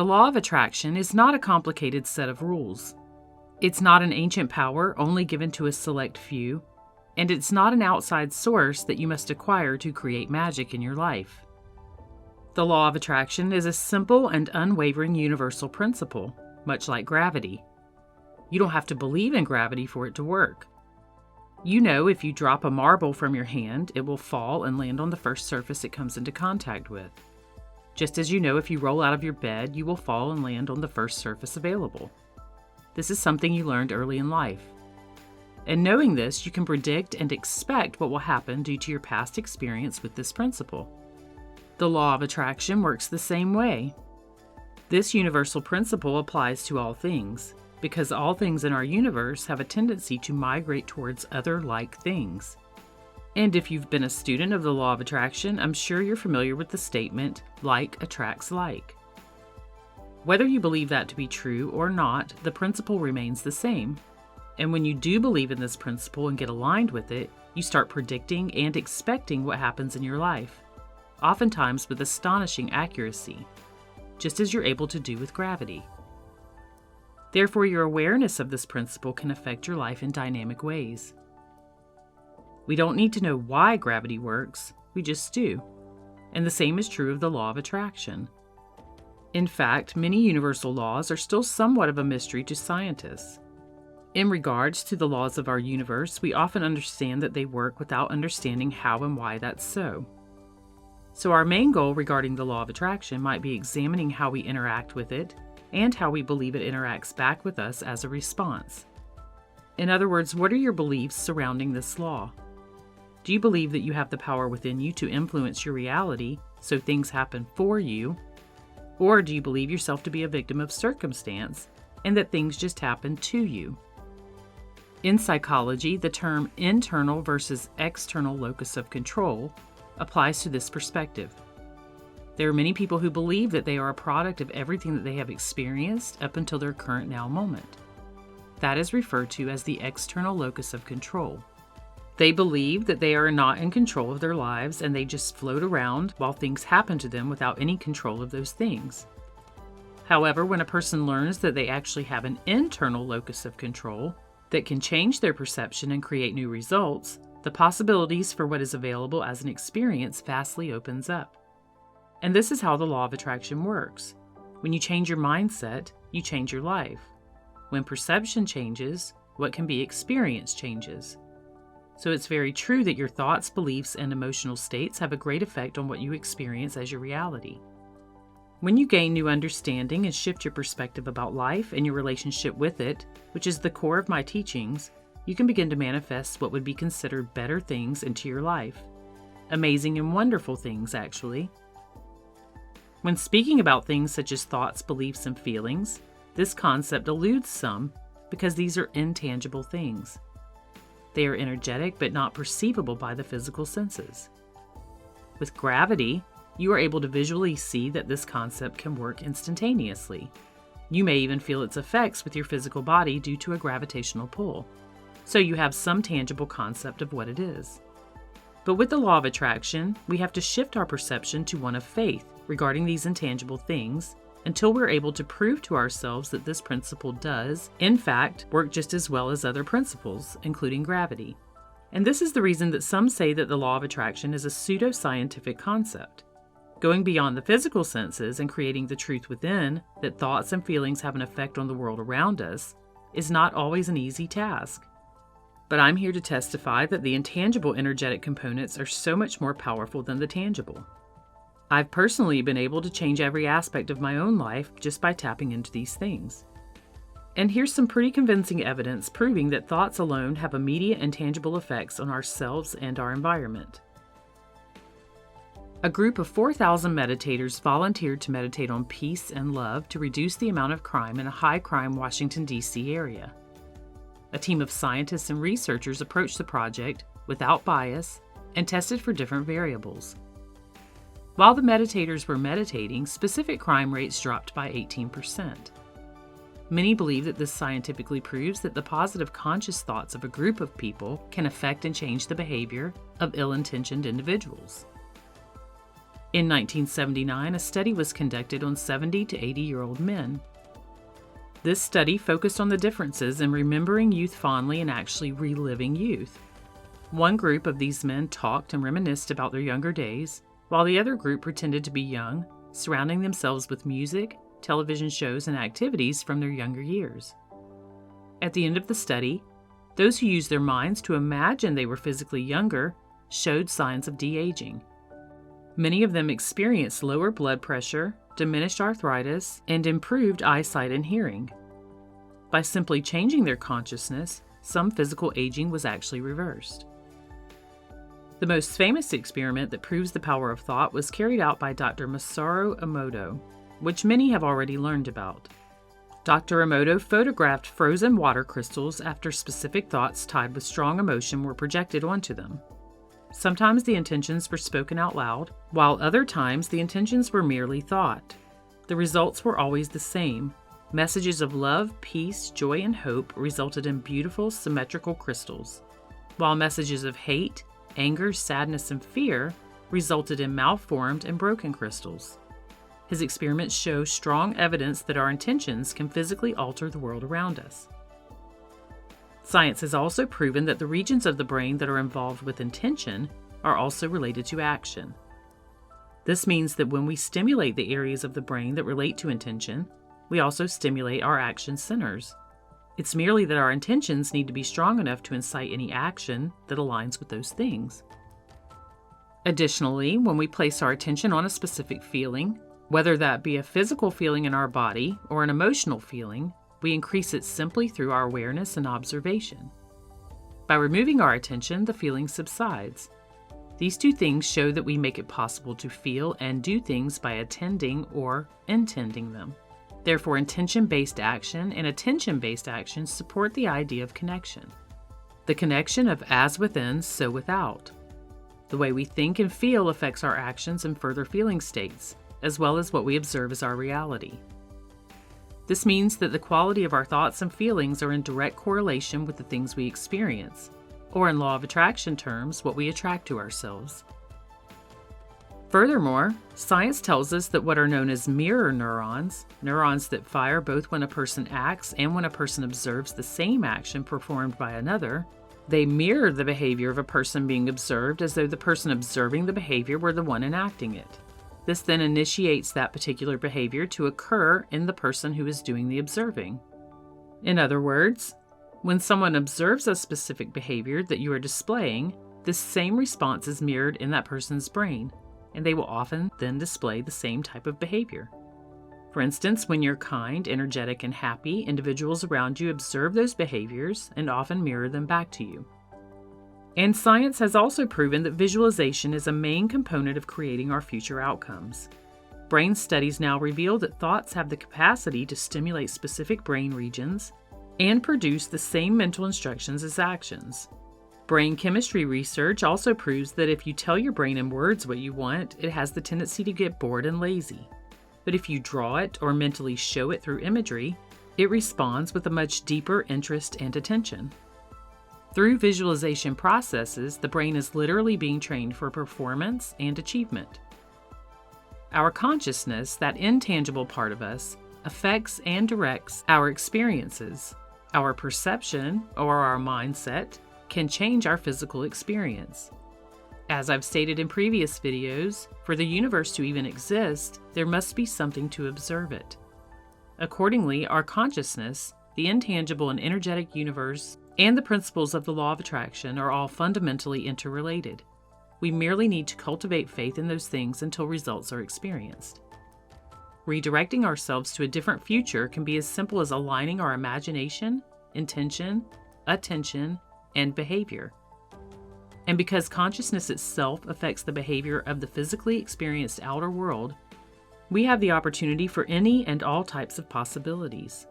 The law of attraction is not a complicated set of rules. It's not an ancient power only given to a select few, and it's not an outside source that you must acquire to create magic in your life. The law of attraction is a simple and unwavering universal principle, much like gravity. You don't have to believe in gravity for it to work. You know if you drop a marble from your hand, it will fall and land on the first surface it comes into contact with. Just as you know if you roll out of your bed, you will fall and land on the first surface available. This is something you learned early in life. And knowing this, you can predict and expect what will happen due to your past experience with this principle. The law of attraction works the same way. This universal principle applies to all things, because all things in our universe have a tendency to migrate towards other like things. And if you've been a student of the law of attraction, I'm sure you're familiar with the statement, like attracts like. Whether you believe that to be true or not, the principle remains the same. And when you do believe in this principle and get aligned with it, you start predicting and expecting what happens in your life, oftentimes with astonishing accuracy, just as you're able to do with gravity. Therefore, your awareness of this principle can affect your life in dynamic ways. We don't need to know why gravity works, we just do. And the same is true of the law of attraction. In fact, many universal laws are still somewhat of a mystery to scientists. In regards to the laws of our universe, we often understand that they work without understanding how and why that's so. So our main goal regarding the law of attraction might be examining how we interact with it and how we believe it interacts back with us as a response. In other words, what are your beliefs surrounding this law? Do you believe that you have the power within you to influence your reality so things happen for you? Or do you believe yourself to be a victim of circumstance and that things just happen to you? In psychology, the term internal versus external locus of control applies to this perspective. There are many people who believe that they are a product of everything that they have experienced up until their current now moment. That is referred to as the external locus of control. They believe that they are not in control of their lives and they just float around while things happen to them without any control of those things. However, when a person learns that they actually have an internal locus of control that can change their perception and create new results, the possibilities for what is available as an experience vastly opens up. And this is how the law of attraction works. When you change your mindset, you change your life. When perception changes, what can be experienced changes. So it's very true that your thoughts, beliefs, and emotional states have a great effect on what you experience as your reality. When you gain new understanding and shift your perspective about life and your relationship with it, which is the core of my teachings, you can begin to manifest what would be considered better things into your life. Amazing and wonderful things, actually. When speaking about things such as thoughts, beliefs, and feelings, this concept eludes some because these are intangible things. They are energetic but not perceivable by the physical senses. With gravity, you are able to visually see that this concept can work instantaneously. You may even feel its effects with your physical body due to a gravitational pull. So you have some tangible concept of what it is. But with the law of attraction, we have to shift our perception to one of faith regarding these intangible things until we're able to prove to ourselves that this principle does, in fact, work just as well as other principles, including gravity. And this is the reason that some say that the law of attraction is a pseudo-scientific concept. Going beyond the physical senses and creating the truth within, that thoughts and feelings have an effect on the world around us, is not always an easy task. But I'm here to testify that the intangible energetic components are so much more powerful than the tangible. I've personally been able to change every aspect of my own life just by tapping into these things. And here's some pretty convincing evidence proving that thoughts alone have immediate and tangible effects on ourselves and our environment. A group of 4,000 meditators volunteered to meditate on peace and love to reduce the amount of crime in a high-crime Washington, D.C. area. A team of scientists and researchers approached the project without bias and tested for different variables. While the meditators were meditating, specific crime rates dropped by 18%. Many believe that this scientifically proves that the positive conscious thoughts of a group of people can affect and change the behavior of ill-intentioned individuals. In 1979, a study was conducted on 70 to 80-year-old men. This study focused on the differences in remembering youth fondly and actually reliving youth. One group of these men talked and reminisced about their younger days, while the other group pretended to be young, surrounding themselves with music, television shows, and activities from their younger years. At the end of the study, those who used their minds to imagine they were physically younger showed signs of de-aging. Many of them experienced lower blood pressure, diminished arthritis, and improved eyesight and hearing. By simply changing their consciousness, some physical aging was actually reversed. The most famous experiment that proves the power of thought was carried out by Dr. Masaru Emoto, which many have already learned about. Dr. Emoto photographed frozen water crystals after specific thoughts tied with strong emotion were projected onto them. Sometimes the intentions were spoken out loud, while other times the intentions were merely thought. The results were always the same. Messages of love, peace, joy, and hope resulted in beautiful, symmetrical crystals, while messages of hate, anger, sadness, and fear resulted in malformed and broken crystals. His experiments show strong evidence that our intentions can physically alter the world around us. Science has also proven that the regions of the brain that are involved with intention are also related to action. This means that when we stimulate the areas of the brain that relate to intention, we also stimulate our action centers. It's merely that our intentions need to be strong enough to incite any action that aligns with those things. Additionally, when we place our attention on a specific feeling, whether that be a physical feeling in our body or an emotional feeling, we increase it simply through our awareness and observation. By removing our attention, the feeling subsides. These two things show that we make it possible to feel and do things by attending or intending them. Therefore, intention-based action and attention-based action support the idea of connection. The connection of as within, so without. The way we think and feel affects our actions and further feeling states, as well as what we observe as our reality. This means that the quality of our thoughts and feelings are in direct correlation with the things we experience, or in law of attraction terms, what we attract to ourselves. Furthermore, science tells us that what are known as mirror neurons, neurons that fire both when a person acts and when a person observes the same action performed by another, they mirror the behavior of a person being observed as though the person observing the behavior were the one enacting it. This then initiates that particular behavior to occur in the person who is doing the observing. In other words, when someone observes a specific behavior that you are displaying, this same response is mirrored in that person's brain, and they will often then display the same type of behavior. For instance, when you're kind, energetic, and happy, individuals around you observe those behaviors and often mirror them back to you. And science has also proven that visualization is a main component of creating our future outcomes. Brain studies now reveal that thoughts have the capacity to stimulate specific brain regions and produce the same mental instructions as actions. Brain chemistry research also proves that if you tell your brain in words what you want, it has the tendency to get bored and lazy. But if you draw it or mentally show it through imagery, it responds with a much deeper interest and attention. Through visualization processes, the brain is literally being trained for performance and achievement. Our consciousness, that intangible part of us, affects and directs our experiences. Our perception, or our mindset, can change our physical experience. As I've stated in previous videos, for the universe to even exist, there must be something to observe it. Accordingly, our consciousness, the intangible and energetic universe, and the principles of the law of attraction are all fundamentally interrelated. We merely need to cultivate faith in those things until results are experienced. Redirecting ourselves to a different future can be as simple as aligning our imagination, intention, attention, and behavior. And because consciousness itself affects the behavior of the physically experienced outer world, we have the opportunity for any and all types of possibilities.